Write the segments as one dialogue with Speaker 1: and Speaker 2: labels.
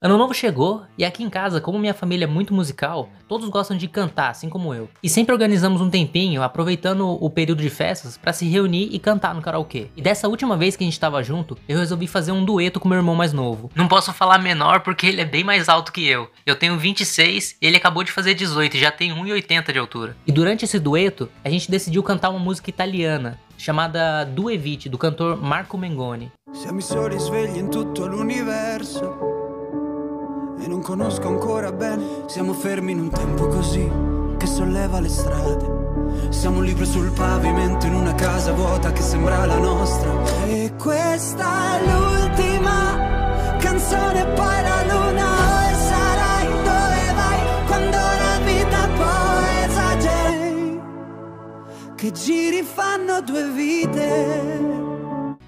Speaker 1: Ano novo chegou e aqui em casa, como minha família é muito musical, todos gostam de cantar, assim como eu. E sempre organizamos um tempinho, aproveitando o período de festas, pra se reunir e cantar no karaokê. E dessa última vez que a gente tava junto, eu resolvi fazer um dueto com meu irmão mais novo. Não posso falar menor porque ele é bem mais alto que eu. Eu tenho 26 e ele acabou de fazer 18 e já tem 1,80 de altura. E durante esse dueto, a gente decidiu cantar uma música italiana, chamada Due Vite, do cantor Marco Mengoni.
Speaker 2: Siamo i soli svegli in tutto l'universo e non conosco ancora bene. Siamo fermi in un tempo così che solleva le strade. Siamo un libro sul pavimento in una casa vuota che sembra la nostra. E questa è l'ultima canzone, poi la luna e sarai dove vai quando la vita poi esageri, che giri fanno due vite.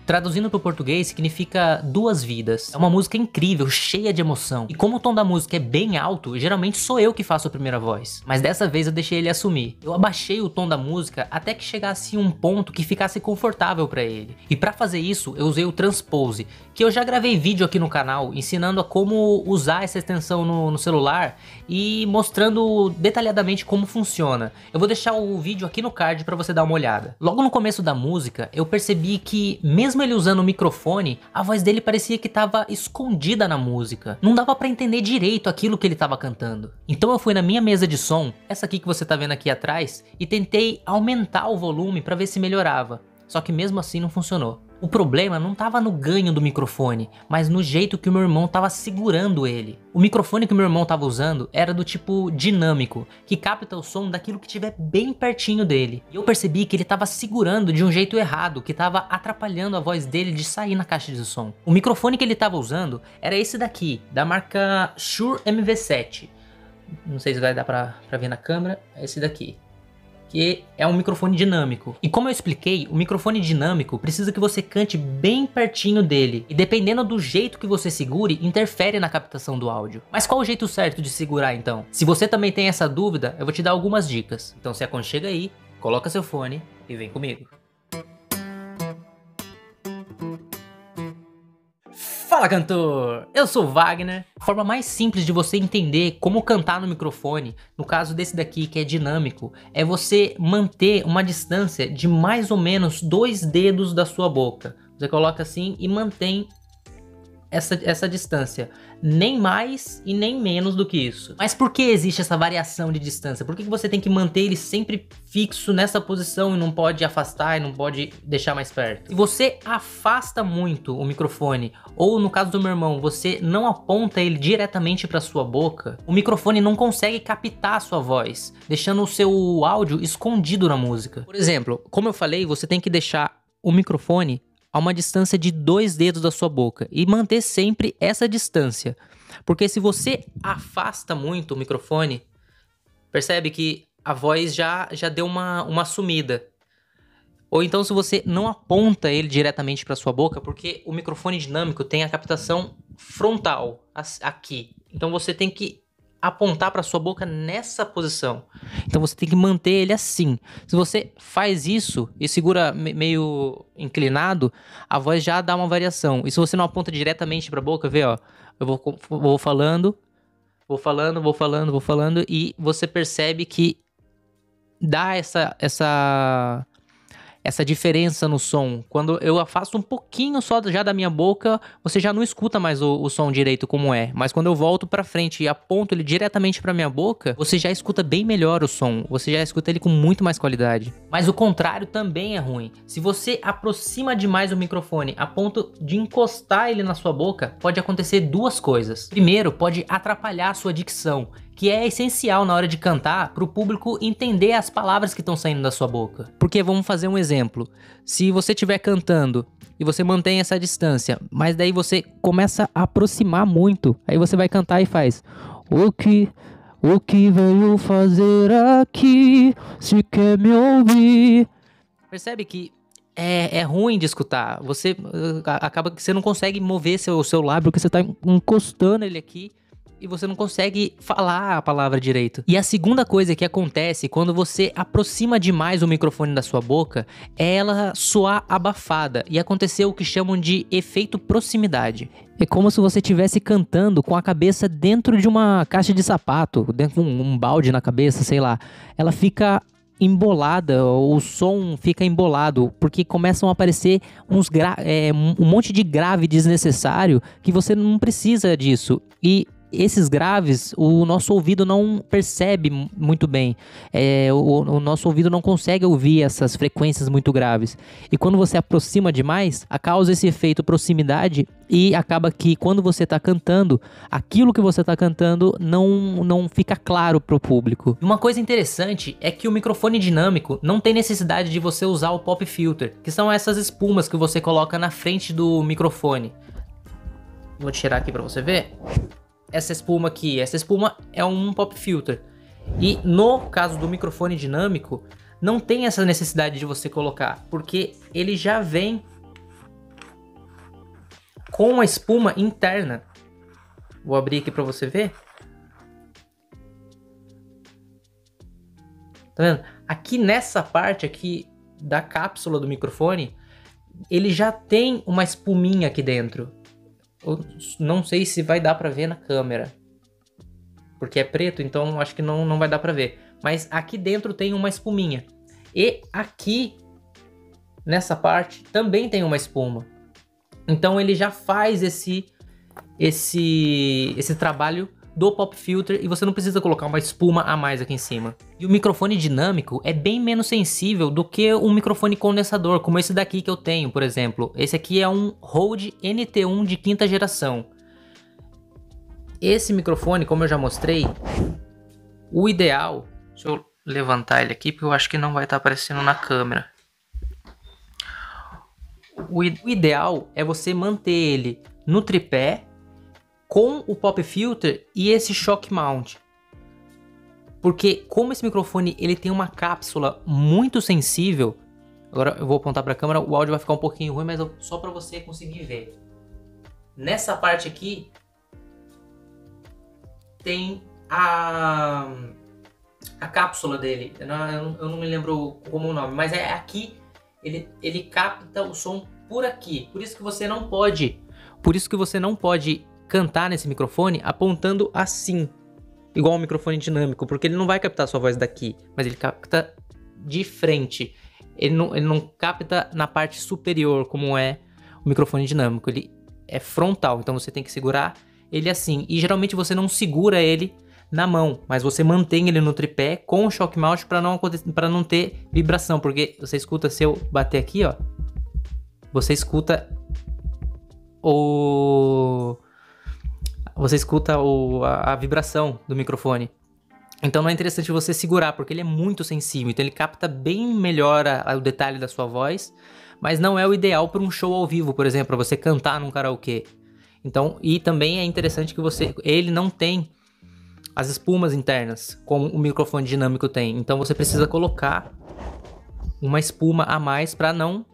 Speaker 1: Traduzindo para o português, significa duas vidas. É uma música incrível, cheia de emoção. E como o tom da música é bem alto, geralmente sou eu que faço a primeira voz. Mas dessa vez eu deixei ele assumir. Eu abaixei o tom da música até que chegasse um ponto que ficasse confortável para ele. E para fazer isso, eu usei o Transpose, que eu já gravei vídeo aqui no canal ensinando a como usar essa extensão no celular e mostrando detalhadamente como funciona. Eu vou deixar o vídeo aqui no card para você dar uma olhada. Logo no começo da música, eu percebi que mesmo ele usando o microfone, a voz dele parecia que estava escondida na música. Não dava pra entender direito aquilo que ele estava cantando. Então eu fui na minha mesa de som, essa aqui que você tá vendo aqui atrás, e tentei aumentar o volume pra ver se melhorava. Só que mesmo assim não funcionou. O problema não estava no ganho do microfone, mas no jeito que o meu irmão estava segurando ele. O microfone que o meu irmão estava usando era do tipo dinâmico, que capta o som daquilo que estiver bem pertinho dele. E eu percebi que ele estava segurando de um jeito errado, que estava atrapalhando a voz dele de sair na caixa de som. O microfone que ele estava usando era esse daqui, da marca Shure MV7. Não sei se vai dar pra ver na câmera, é esse daqui, que é um microfone dinâmico. E como eu expliquei, o microfone dinâmico precisa que você cante bem pertinho dele. E dependendo do jeito que você segure, interfere na captação do áudio. Mas qual o jeito certo de segurar então? Se você também tem essa dúvida, eu vou te dar algumas dicas. Então se aconchega aí, coloca seu fone e vem comigo. Fala, cantor! Eu sou o Wagner. A forma mais simples de você entender como cantar no microfone, no caso desse daqui que é dinâmico, é você manter uma distância de mais ou menos 2 dedos da sua boca. Você coloca assim e mantém essa distância, nem mais e nem menos do que isso. Mas por que existe essa variação de distância? Por que você tem que manter ele sempre fixo nessa posição e não pode afastar e não pode deixar mais perto? Se você afasta muito o microfone, ou no caso do meu irmão, você não aponta ele diretamente para sua boca, o microfone não consegue captar a sua voz, deixando o seu áudio escondido na música. Por exemplo, como eu falei, você tem que deixar o microfone a uma distância de 2 dedos da sua boca e manter sempre essa distância, porque se você afasta muito o microfone, percebe que a voz já deu uma sumida. Ou então se você não aponta ele diretamente para sua boca, porque o microfone dinâmico tem a captação frontal aqui, então você tem que apontar para sua boca nessa posição. Então você tem que manter ele assim. Se você faz isso e segura meio inclinado, a voz já dá uma variação. E se você não aponta diretamente para a boca, vê, ó, eu vou falando, e você percebe que dá essa diferença no som. Quando eu afasto um pouquinho só já da minha boca, você já não escuta mais o som direito como é. Mas quando eu volto pra frente e aponto ele diretamente pra minha boca, você já escuta bem melhor o som. Você já escuta ele com muito mais qualidade. Mas o contrário também é ruim. Se você aproxima demais o microfone a ponto de encostar ele na sua boca, pode acontecer duas coisas. Primeiro, pode atrapalhar a sua dicção, que é essencial na hora de cantar para o público entender as palavras que estão saindo da sua boca. Porque vamos fazer um exemplo. Se você estiver cantando e você mantém essa distância, mas daí você começa a aproximar muito, aí você vai cantar e faz: O que veio fazer aqui, se quer me ouvir? Percebe que é ruim de escutar. Você acaba que você não consegue mover seu lábio, porque você está encostando ele aqui e você não consegue falar a palavra direito. E a segunda coisa que acontece quando você aproxima demais o microfone da sua boca é ela soar abafada e acontecer o que chamam de efeito proximidade. É como se você estivesse cantando com a cabeça dentro de uma caixa de sapato, dentro de um balde na cabeça, sei lá. Ela fica embolada, o som fica embolado, porque começam a aparecer um monte de grave desnecessário que você não precisa disso. E esses graves, o nosso ouvido não percebe muito bem. O nosso ouvido não consegue ouvir essas frequências muito graves. E quando você aproxima demais, causa esse efeito proximidade e acaba que quando você está cantando, aquilo que você está cantando não fica claro para o público. Uma coisa interessante é que o microfone dinâmico não tem necessidade de você usar o pop filter, que são essas espumas que você coloca na frente do microfone. Vou tirar aqui para você ver. Essa espuma é um pop filter. E no caso do microfone dinâmico, não tem essa necessidade de você colocar, porque ele já vem com a espuma interna. Vou abrir aqui para você ver. Tá vendo? Aqui nessa parte aqui da cápsula do microfone, ele já tem uma espuminha aqui dentro. Eu não sei se vai dar pra ver na câmera, porque é preto, então acho que não vai dar pra ver. Mas aqui dentro tem uma espuminha. E aqui, nessa parte, também tem uma espuma. Então ele já faz esse trabalho do pop filter e você não precisa colocar uma espuma a mais aqui em cima. E o microfone dinâmico é bem menos sensível do que um microfone condensador, como esse daqui que eu tenho, por exemplo. Esse aqui é um Rode NT1 de 5ª geração. Esse microfone, como eu já mostrei, o ideal... Deixa eu levantar ele aqui, porque eu acho que não vai estar aparecendo na câmera. O ideal é você manter ele no tripé, com o pop filter e esse shock mount. Porque como esse microfone ele tem uma cápsula muito sensível, agora eu vou apontar para a câmera, o áudio vai ficar um pouquinho ruim, mas só para você conseguir ver. Nessa parte aqui tem a cápsula dele, eu não me lembro como o nome, mas é aqui, ele capta o som por aqui, por isso que você não pode cantar nesse microfone apontando assim, igual um microfone dinâmico, porque ele não vai captar sua voz daqui, mas ele capta de frente. Ele não capta na parte superior, como é o microfone dinâmico. Ele é frontal, então você tem que segurar ele assim. E geralmente você não segura ele na mão, mas você mantém ele no tripé com o shock mount para não ter vibração, porque você escuta, se eu bater aqui, ó, você escuta a vibração do microfone. Então não é interessante você segurar, porque ele é muito sensível. Então ele capta bem melhor o detalhe da sua voz, mas não é o ideal para um show ao vivo, por exemplo, para você cantar num karaokê. Então, e também é interessante que ele não tem as espumas internas, como o microfone dinâmico tem. Então você precisa colocar uma espuma a mais para não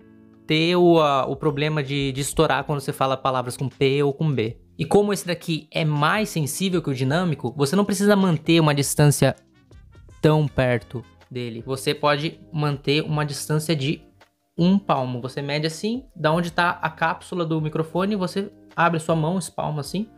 Speaker 1: ter o problema de estourar quando você fala palavras com P ou com B. E como esse daqui é mais sensível que o dinâmico, você não precisa manter uma distância tão perto dele. Você pode manter uma distância de 1 palmo. Você mede assim, da onde está a cápsula do microfone, você abre sua mão, espalma assim,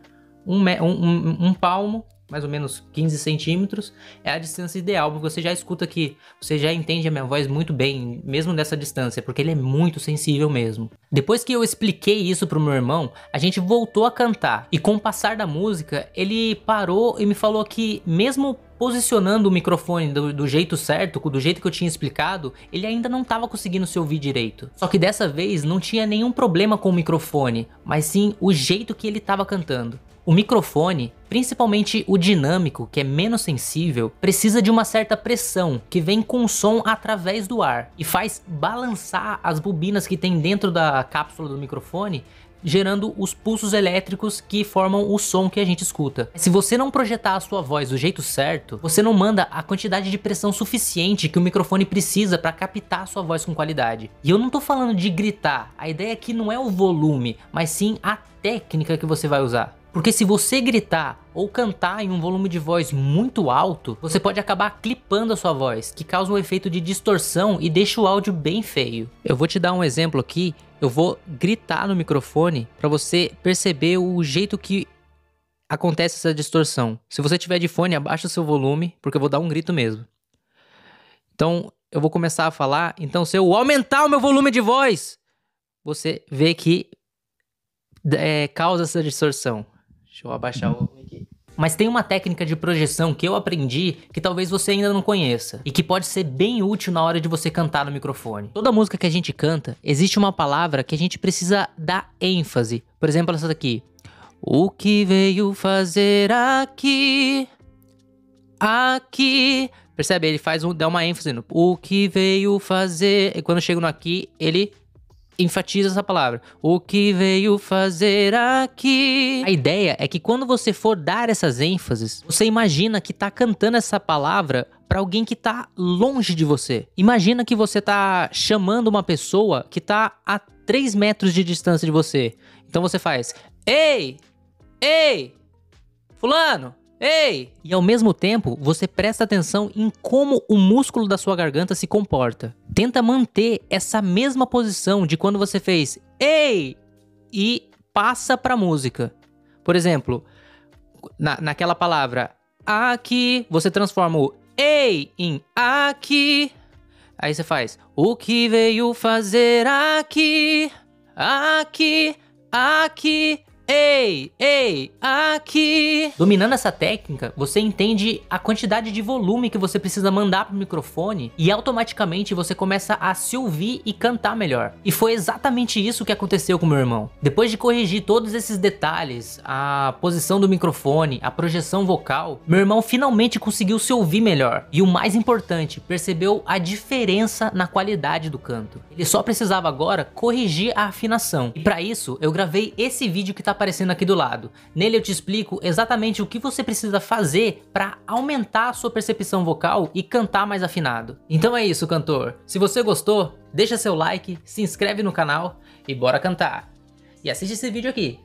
Speaker 1: um palmo, mais ou menos 15 centímetros, é a distância ideal, porque você já escuta que você já entende a minha voz muito bem, mesmo dessa distância, porque ele é muito sensível mesmo. Depois que eu expliquei isso pro meu irmão, a gente voltou a cantar, e com o passar da música, ele parou e me falou que mesmo posicionando o microfone do jeito certo, do jeito que eu tinha explicado, ele ainda não estava conseguindo se ouvir direito. Só que dessa vez não tinha nenhum problema com o microfone, mas sim o jeito que ele estava cantando. O microfone, principalmente o dinâmico, que é menos sensível, precisa de uma certa pressão que vem com o som através do ar e faz balançar as bobinas que tem dentro da cápsula do microfone, gerando os pulsos elétricos que formam o som que a gente escuta. Se você não projetar a sua voz do jeito certo, você não manda a quantidade de pressão suficiente que o microfone precisa para captar a sua voz com qualidade. E eu não tô falando de gritar, a ideia aqui não é o volume, mas sim a técnica que você vai usar. Porque se você gritar ou cantar em um volume de voz muito alto, você pode acabar clipando a sua voz, que causa um efeito de distorção e deixa o áudio bem feio. Eu vou te dar um exemplo aqui, eu vou gritar no microfone para você perceber o jeito que acontece essa distorção. Se você tiver de fone, abaixa o seu volume, porque eu vou dar um grito mesmo. Então, eu vou começar a falar. Então, se eu aumentar o meu volume de voz, você vê que causa essa distorção. Deixa eu abaixar o volume aqui. Mas tem uma técnica de projeção que eu aprendi que talvez você ainda não conheça e que pode ser bem útil na hora de você cantar no microfone. Toda música que a gente canta, existe uma palavra que a gente precisa dar ênfase. Por exemplo, essa daqui. O que veio fazer aqui? Aqui. Percebe? Ele dá uma ênfase no o que veio fazer. E quando chega no aqui, ele enfatiza essa palavra. O que veio fazer aqui? A ideia é que quando você for dar essas ênfases, você imagina que tá cantando essa palavra para alguém que tá longe de você. Imagina que você tá chamando uma pessoa que tá a 3 metros de distância de você. Então você faz: ei! Ei! Fulano! Ei! E ao mesmo tempo, você presta atenção em como o músculo da sua garganta se comporta. Tenta manter essa mesma posição de quando você fez ei! E passa pra música. Por exemplo, naquela palavra aqui, você transforma o ei em aqui. Aí você faz o que veio fazer aqui? Aqui, aqui. Ei, ei, aqui. Dominando essa técnica, você entende a quantidade de volume que você precisa mandar pro microfone e automaticamente você começa a se ouvir e cantar melhor. E foi exatamente isso que aconteceu com meu irmão. Depois de corrigir todos esses detalhes, a posição do microfone, a projeção vocal, meu irmão finalmente conseguiu se ouvir melhor. E o mais importante, percebeu a diferença na qualidade do canto. Ele só precisava agora corrigir a afinação. E para isso, eu gravei esse vídeo que tá aparecendo aqui do lado. Nele eu te explico exatamente o que você precisa fazer para aumentar a sua percepção vocal e cantar mais afinado. Então é isso, cantor. Se você gostou, deixa seu like, se inscreve no canal e bora cantar. E assiste esse vídeo aqui.